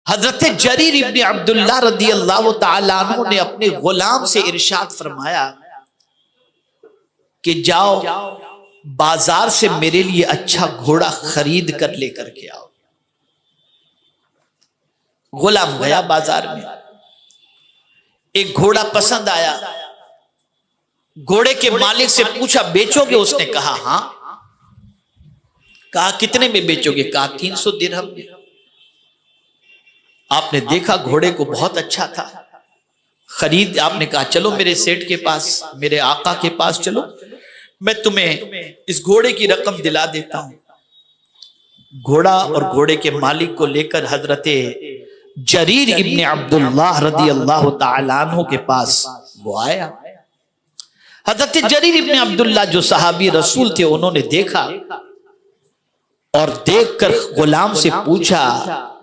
हजरत Jarir इब्न अब्दुल्लाह रदी अल्लाह तआला अन्हु ने अपने गुलाम से इरशाद फरमाया कि जाओ बाजार से मेरे लिए अच्छा घोड़ा खरीद कर लेकर के आओ। गुलाम गया बाजार में, एक घोड़ा पसंद आया, घोड़े के मालिक से पूछा बेचोगे? उसने कहा हाँ। कहा कितने में बेचोगे? कहा 300 दिरहम में। आपने देखा घोड़े को बहुत अच्छा था, खरीद। आपने कहा चलो मेरे सेठ के पास, मेरे आका के पास चलो, मैं तुम्हें इस घोड़े की रकम दिला देता हूं। घोड़ा और घोड़े के मालिक को लेकर हजरत जरीर इब्न अब्दुल्लाह रदी अल्लाह तआला अन्हु के पास वो आया। हजरत जरीर इब्न अब्दुल्लाह जो सहाबी रसूल थे, उन्होंने देखा और देखकर गुलाम से पूछा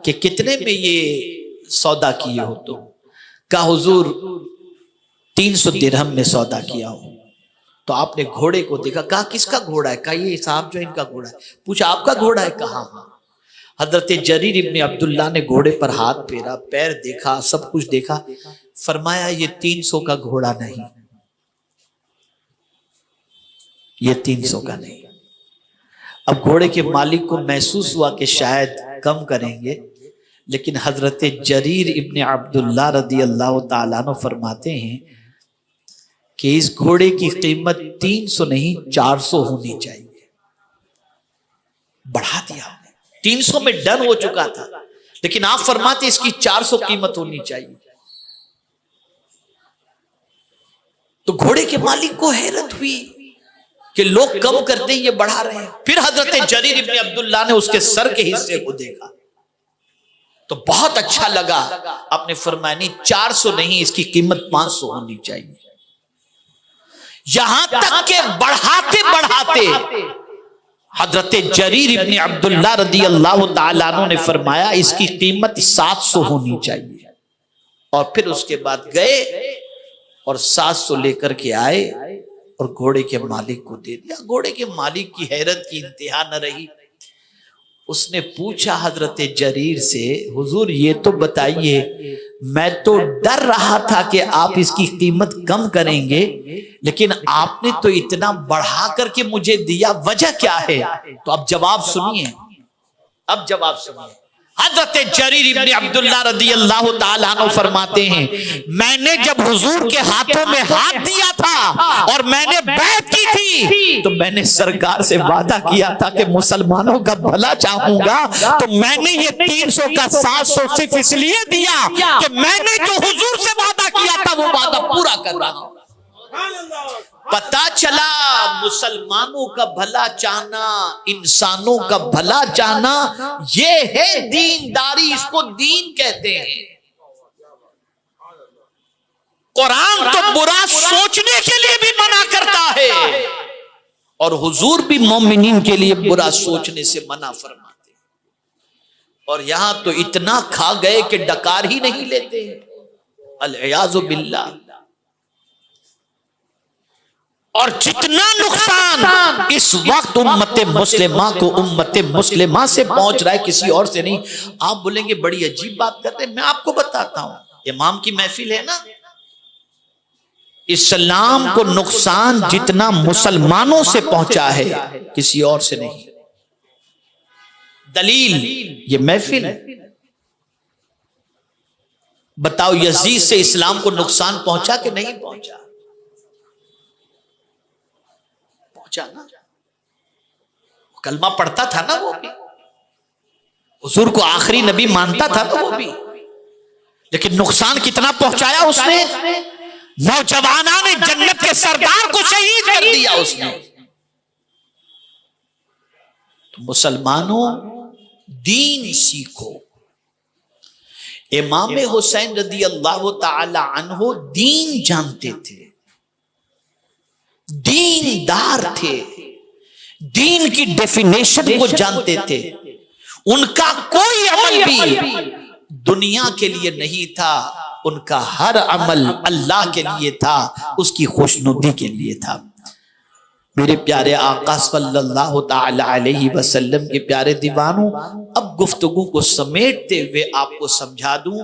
कि कितने में ये सौदा किए हो तुम? कहा हुजूर 300 दिरहम में सौदा किया हो। तो आपने घोड़े को देखा, कहा किसका घोड़ा है? कहा ये साहब जो इनका घोड़ा है। पूछा आपका घोड़ा है? कहा हाँ। हजरत जरीर इब्न अब्दुल्लाह ने घोड़े पर हाथ फेरा, पैर देखा, सब कुछ देखा, फरमाया ये 300 का घोड़ा नहीं, ये 300 का नहीं। अब घोड़े के मालिक को महसूस हुआ कि शायद कम करेंगे, लेकिन हजरत जरीर इब्न अब्दुल्लाह रदी अल्लाह तआला अन्हु फरमाते हैं कि इस घोड़े की कीमत 300 नहीं 400 होनी चाहिए। बढ़ा दिया, 300 में डन हो चुका था, लेकिन आप फरमाते इसकी 400 कीमत होनी चाहिए। तो घोड़े के मालिक को हैरत हुई कि लोग कम करते ये बढ़ा रहे हैं। फिर हजरत जरीर इब्न अब्दुल्लाह ने उसके सर के हिस्से को देखा तो बहुत अच्छा लगा। आपने फरमाया नहीं 400 नहीं, इसकी कीमत 500 होनी चाहिए। यहां तक के बढ़ाते बढ़ाते हजरत जरीर इब्न अब्दुल्लाह रदी अल्लाह तआला अन्हु ने फरमाया इसकी कीमत 700 होनी चाहिए। और फिर उसके बाद गए और 700 लेकर के आए और घोड़े के मालिक को दे दिया। घोड़े के मालिक की हैरत की इंतहा न रही। उसने पूछा हजरत जरीर से, हुजूर ये तो बताइए, मैं तो डर रहा था कि आप इसकी कीमत कम करेंगे, लेकिन आपने तो इतना बढ़ा करके मुझे दिया, वजह क्या है? तो अब जवाब सुनिए, अब जवाब सुनिए। हजरत जरीर इब्न अब्दुल्लाह रदी अल्लाह तआला अन्हु फरमाते हैं, मैंने जब हुजूर के हाथों में हाथ दिया था और मैंने बैत की थी, तो मैंने सरकार से वादा किया था कि मुसलमानों का भला चाहूंगा, तो मैंने ये 300 का 700 सिर्फ इसलिए दिया कि मैंने जो हुजूर से वादा किया था वो वादा पूरा कर रहा हूं। पता चला मुसलमानों का भला चाहना, इंसानों का भला चाहना, ये है दीनदारी, इसको दीन कहते हैं। कुरान तो बुरा सोचने के लिए भी मना करता है और हुजूर भी मोमिनीन के लिए बुरा सोचने से मना फरमाते हैं। और यहां तो इतना खा गए कि डकार ही नहीं लेते हैं, अल-इयाज़ु बिल्लाह। और जितना नुकसान इस वक्त उम्मते मुस्लिमा को उम्मते मुस्लिमा से पहुंच रहा है, किसी और से नहीं। आप बोलेंगे बड़ी अजीब बात करते हैं, मैं आपको बताता हूं। इमाम की महफिल है ना, इस्लाम को नुकसान जितना मुसलमानों से पहुंचा है किसी और से नहीं। दलील ये महफिल है। बताओ यजीद से इस्लाम को नुकसान पहुंचा कि नहीं पहुंचा? ना, कलमा पढ़ता था ना वो भी, हुजूर को आखिरी नबी मानता था ना वो भी, लेकिन नुकसान कितना पहुंचाया उसने? नौजवाना ने जन्नत के सरदार को शहीद कर दिया उसने। तो मुसलमानों दीन सीखो। इमाम हुसैन रदी अल्लाह तआला अन्हु दीन जानते थे, दीनदार थे, दीन की डेफिनेशन को जानते थे। उनका कोई अमल भी दुनिया के लिए नहीं था, उनका हर अमल अल्लाह के लिए था, उसकी खुशनुदी के लिए था। मेरे प्यारे आका सल्लल्लाहु ताला अलैहि वसल्लम के प्यारे दीवानों, अब गुफ्तगू को समेटते हुए आपको समझा दूं,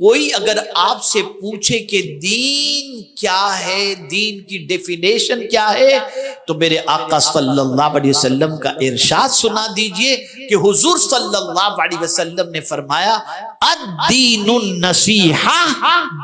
कोई अगर आपसे पूछे कि दीन क्या है, दीन की डेफिनेशन क्या है, तो मेरे आका सल्लल्लाहु अलैहि वसल्लम का इरशाद सुना दीजिए कि हुजूर सल्लल्लाहु अलैहि वसल्लम ने फरमाया, अद्दीनुन नसीहा,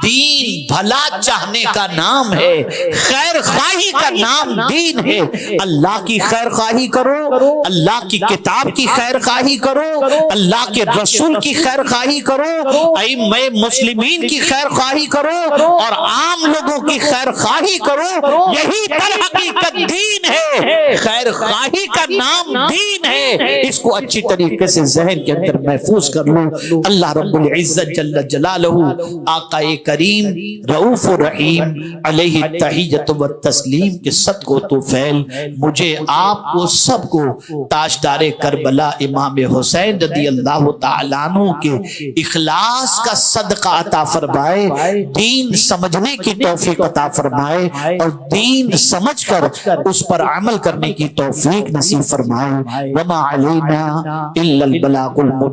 दीन भला चाहने का नाम है, खैर खाही का नाम दीन है। अल्लाह की खैर खाही करो, अल्लाह की किताब की खैर खाही करो, अल्लाह के रसूल की खैर खाही करो, अइम्मे मुस्लिमीन की खैर खाही करो और आम लोगों की खैर खाही करो। यही दर हकीकत दीन है, खैर खाही का नाम दीन है। इसको अच्छी तरीके से जहन के अंदर महफूज कर लो। अल्लाह रब्बुल इज्जत जल्ल जलालहू, आकाए करीम रऊफ रहीम अलैहि तहियत व तस्लीम के सदको तो फैल मुझे आपको सबको ताजदारे करबला इमाम हुसैन रदियल्लाहु तआला अन्हु के इखलास का सदका अता फरमाए, दीन समझने की तौफीक अता फरमाए और दीन समझकर उस पर अमल करने की तौफीक नसीब फरमाए। वमा अलैना इल्लल बलागुल मुबीन।